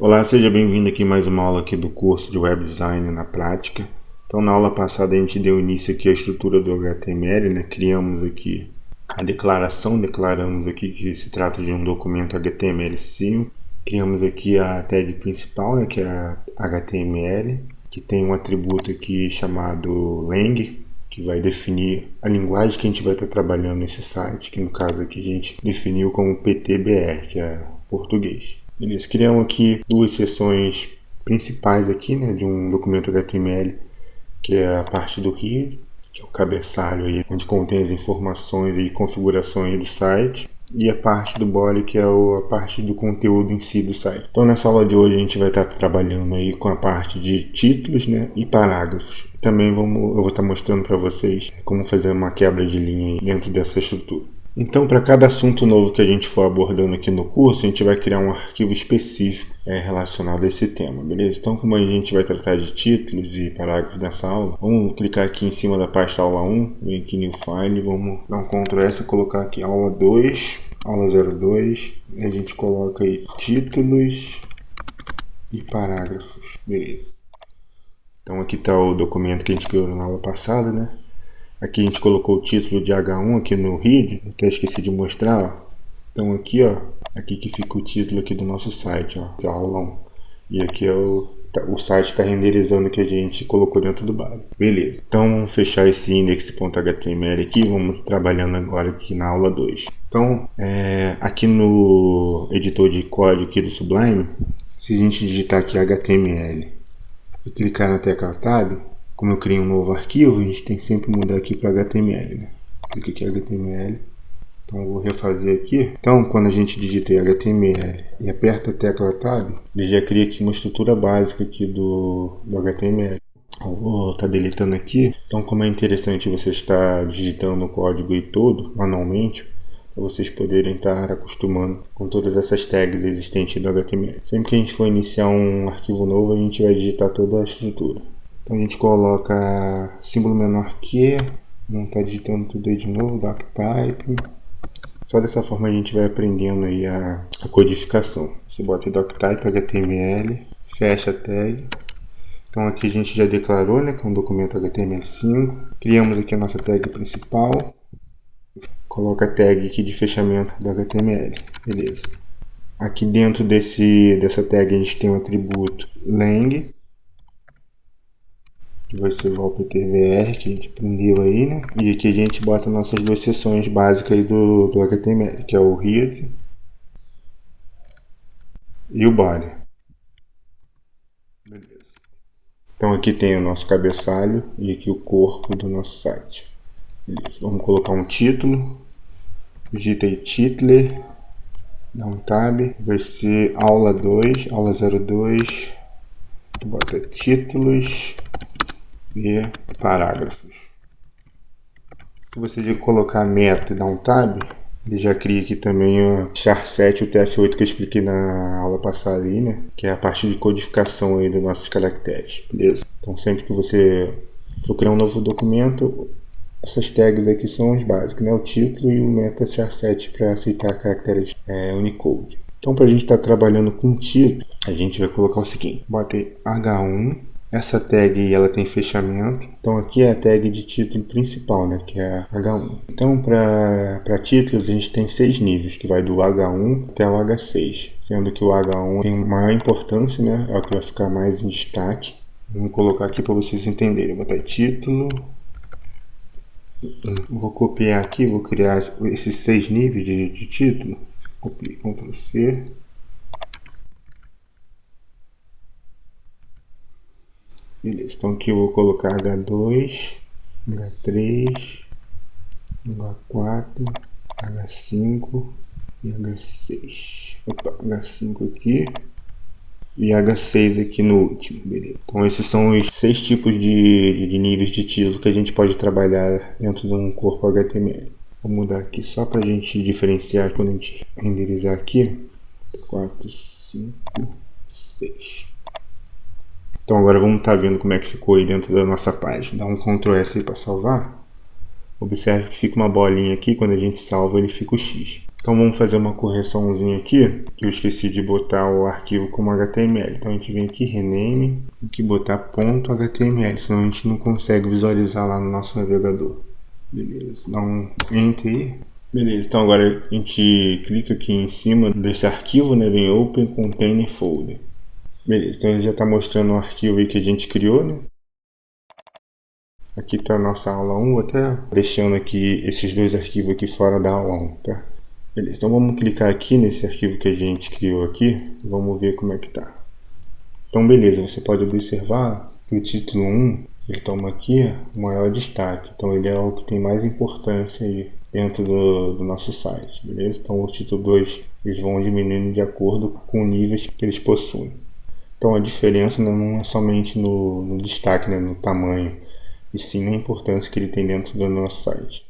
Olá, seja bem-vindo aqui a mais uma aula aqui do curso de Web Design na prática. Então, na aula passada a gente deu início aqui à estrutura do HTML, né? Criamos aqui a declaração, declaramos aqui que se trata de um documento HTML5. Criamos aqui a tag principal, né? Que é a HTML, que tem um atributo aqui chamado lang, que vai definir a linguagem que a gente vai estar trabalhando nesse site, que no caso aqui a gente definiu como PTBR, que é português. Eles criam aqui duas seções principais aqui, né, de um documento HTML, que é a parte do head, que é o cabeçalho aí, onde contém as informações e configurações do site, e a parte do body, que é a parte do conteúdo em si do site. Então nessa aula de hoje a gente vai estar trabalhando aí com a parte de títulos, né, e parágrafos. Também eu vou estar mostrando para vocês como fazer uma quebra de linha aí dentro dessa estrutura. Então, para cada assunto novo que a gente for abordando aqui no curso, a gente vai criar um arquivo específico relacionado a esse tema, beleza? Então, como a gente vai tratar de títulos e parágrafos nessa aula, vamos clicar aqui em cima da pasta aula 1, vem aqui New File, vamos dar um Ctrl S e colocar aqui aula 2, aula 02, e a gente coloca aí títulos e parágrafos, beleza? Então, aqui está o documento que a gente criou na aula passada, né? Aqui a gente colocou o título de H1 aqui no head, até esqueci de mostrar, ó. Então aqui, ó, aqui que fica o título aqui do nosso site, ó, que é a aula 1. E aqui é o site está renderizando o que a gente colocou dentro do body. Beleza. Então vamos fechar esse index.html aqui, vamos trabalhando agora aqui na aula 2. Então, aqui no editor de código aqui do Sublime, se a gente digitar aqui HTML e clicar na tecla Tab, como eu criei um novo arquivo, a gente tem que sempre mudar aqui para HTML, né? Clica aqui em HTML. Então eu vou refazer aqui. Então quando a gente digita HTML e aperta a tecla Tab, ele já cria aqui uma estrutura básica aqui do HTML. Eu vou estar deletando aqui. Então como é interessante você estar digitando o código aí todo, manualmente, para vocês poderem estar acostumando com todas essas tags existentes do HTML. Sempre que a gente for iniciar um arquivo novo, a gente vai digitar toda a estrutura. Então a gente coloca símbolo menor que, não está digitando tudo aí de novo, doctype. Só dessa forma a gente vai aprendendo aí a codificação. Você bota aí doctype HTML, fecha a tag. Então aqui a gente já declarou, né, que é um documento HTML5. Criamos aqui a nossa tag principal. Coloca a tag aqui de fechamento do HTML, beleza. Aqui dentro dessa tag a gente tem um atributo lang, que vai ser o PTBR que a gente aprendeu aí, né? E aqui a gente bota nossas duas seções básicas aí do HTML, que é o head e o body. Beleza. Então aqui tem o nosso cabeçalho e aqui o corpo do nosso site. Beleza. Vamos colocar um título. Digita aí Titler, dá um tab, vai ser aula 2, aula 02. Bota títulos e parágrafos. Se você já colocar meta e dar um tab, ele já cria aqui também o char7 e o tf8 que eu expliquei na aula passada aí, né? Que é a parte de codificação aí dos nossos caracteres, beleza? Então sempre que você for criar um novo documento, essas tags aqui são as básicas, né? O título e o meta char7 para aceitar caracteres Unicode. Então para a gente estar trabalhando com título, a gente vai colocar o seguinte, bota aí H1. Essa tag ela tem fechamento, então aqui é a tag de título principal, né, que é H1. Então para títulos a gente tem 6 níveis, que vai do H1 até o H6, sendo que o H1 tem maior importância, né, é o que vai ficar mais em destaque. Vamos colocar aqui para vocês entenderem, vou botar aí, título, vou copiar aqui, vou criar esses 6 níveis de título, copio, Ctrl C. Beleza, então aqui eu vou colocar H2, H3, H4, H5 e H6. Opa, H5 aqui e H6 aqui no último, beleza. Então esses são os 6 tipos de níveis de título que a gente pode trabalhar dentro de um corpo HTML. Vou mudar aqui só para a gente diferenciar quando a gente renderizar aqui. 4, 5, 6. Então agora vamos estar vendo como é que ficou aí dentro da nossa página. Dá um Ctrl S aí para salvar. Observe que fica uma bolinha aqui, quando a gente salva ele fica o X. Então vamos fazer uma correçãozinha aqui, que eu esqueci de botar o arquivo como HTML. Então a gente vem aqui, rename, tem que botar .html, senão a gente não consegue visualizar lá no nosso navegador. Beleza, dá um enter aí. Beleza, então agora a gente clica aqui em cima desse arquivo, né? Vem Open Container Folder. Beleza, então ele já está mostrando o arquivo aí que a gente criou, né? Aqui está a nossa aula 1, até deixando aqui esses dois arquivos aqui fora da aula 1, tá? Beleza, então vamos clicar aqui nesse arquivo que a gente criou aqui e vamos ver como é que tá. Então beleza, você pode observar que o título 1, ele toma aqui o maior destaque, então ele é o que tem mais importância aí dentro do nosso site, beleza? Então o título 2, eles vão diminuindo de acordo com os níveis que eles possuem. Então a diferença, né, não é somente no destaque, né, no tamanho, e sim na importância que ele tem dentro do nosso site.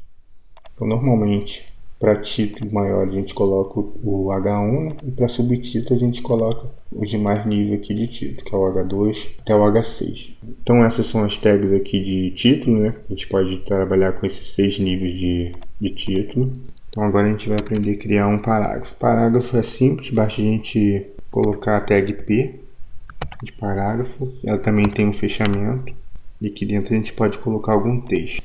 Então normalmente, para título maior a gente coloca o H1, né, e para subtítulo a gente coloca os demais níveis aqui de título, que é o H2 até o H6. Então essas são as tags aqui de título, né? A gente pode trabalhar com esses 6 níveis de título. Então agora a gente vai aprender a criar um parágrafo. Parágrafo é simples, basta a gente colocar a tag P de parágrafo. Ela também tem um fechamento e aqui dentro a gente pode colocar algum texto.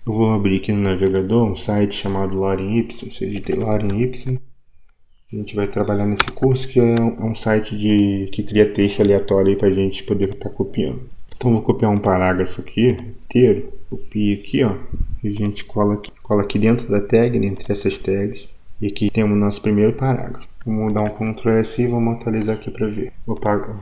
Eu vou abrir aqui no navegador um site chamado Lorem Ipsum. Se digitei Lorem Ipsum, a gente vai trabalhar nesse curso, que é um site que cria texto aleatório para a gente poder estar copiando. Então eu vou copiar um parágrafo aqui inteiro, copio aqui, ó, e a gente cola aqui dentro da tag, entre essas tags, e aqui temos o nosso primeiro parágrafo. Vamos dar um Ctrl S e vamos atualizar aqui para ver.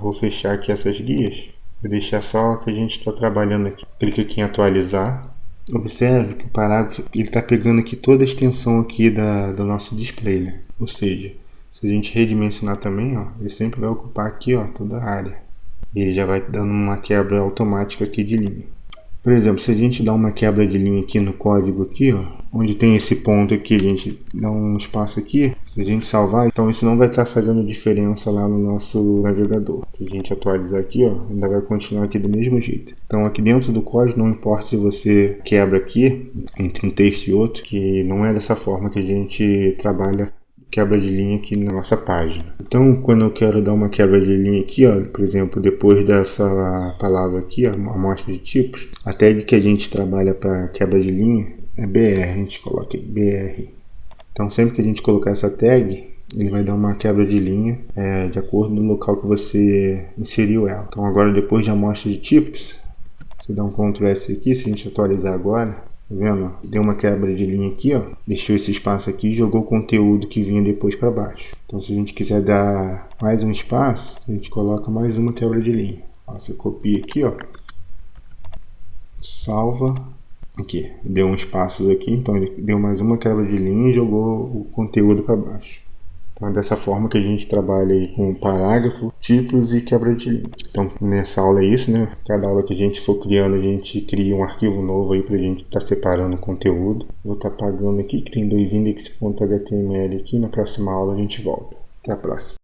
Vou fechar aqui essas guias, vou deixar só o que a gente está trabalhando aqui. Clica aqui em atualizar. Observe que o parágrafo está pegando aqui toda a extensão aqui do nosso display, né? Ou seja, se a gente redimensionar também, ó, ele sempre vai ocupar aqui, ó, toda a área. E ele já vai dando uma quebra automática aqui de linha. Por exemplo, se a gente dá uma quebra de linha aqui no código aqui, ó, onde tem esse ponto aqui, a gente dá um espaço aqui, se a gente salvar, então isso não vai estar fazendo diferença lá no nosso navegador. Se a gente atualizar aqui, ó, ainda vai continuar aqui do mesmo jeito. Então aqui dentro do código, não importa se você quebra aqui, entre um texto e outro, que não é dessa forma que a gente trabalha quebra de linha aqui na nossa página. Então, quando eu quero dar uma quebra de linha aqui, ó, por exemplo, depois dessa palavra aqui, ó, amostra de tipos, a tag que a gente trabalha para quebra de linha é BR, a gente coloca aí, BR. Então, sempre que a gente colocar essa tag, ele vai dar uma quebra de linha de acordo no local que você inseriu ela. Então, agora depois de amostra de tipos, você dá um Ctrl S aqui, se a gente atualizar agora, tá vendo? Deu uma quebra de linha aqui, ó. Deixou esse espaço aqui e jogou o conteúdo que vinha depois para baixo. Então, se a gente quiser dar mais um espaço, a gente coloca mais uma quebra de linha. Ó, você copia aqui, ó. Salva. Aqui. Deu um espaço aqui, então ele deu mais uma quebra de linha e jogou o conteúdo para baixo. Então é dessa forma que a gente trabalha aí com parágrafo, títulos e quebra de linha. Então nessa aula é isso, né? Cada aula que a gente for criando, a gente cria um arquivo novo aí pra gente estar separando o conteúdo. Vou estar apagando aqui que tem 2 index.html aqui. Na próxima aula a gente volta. Até a próxima.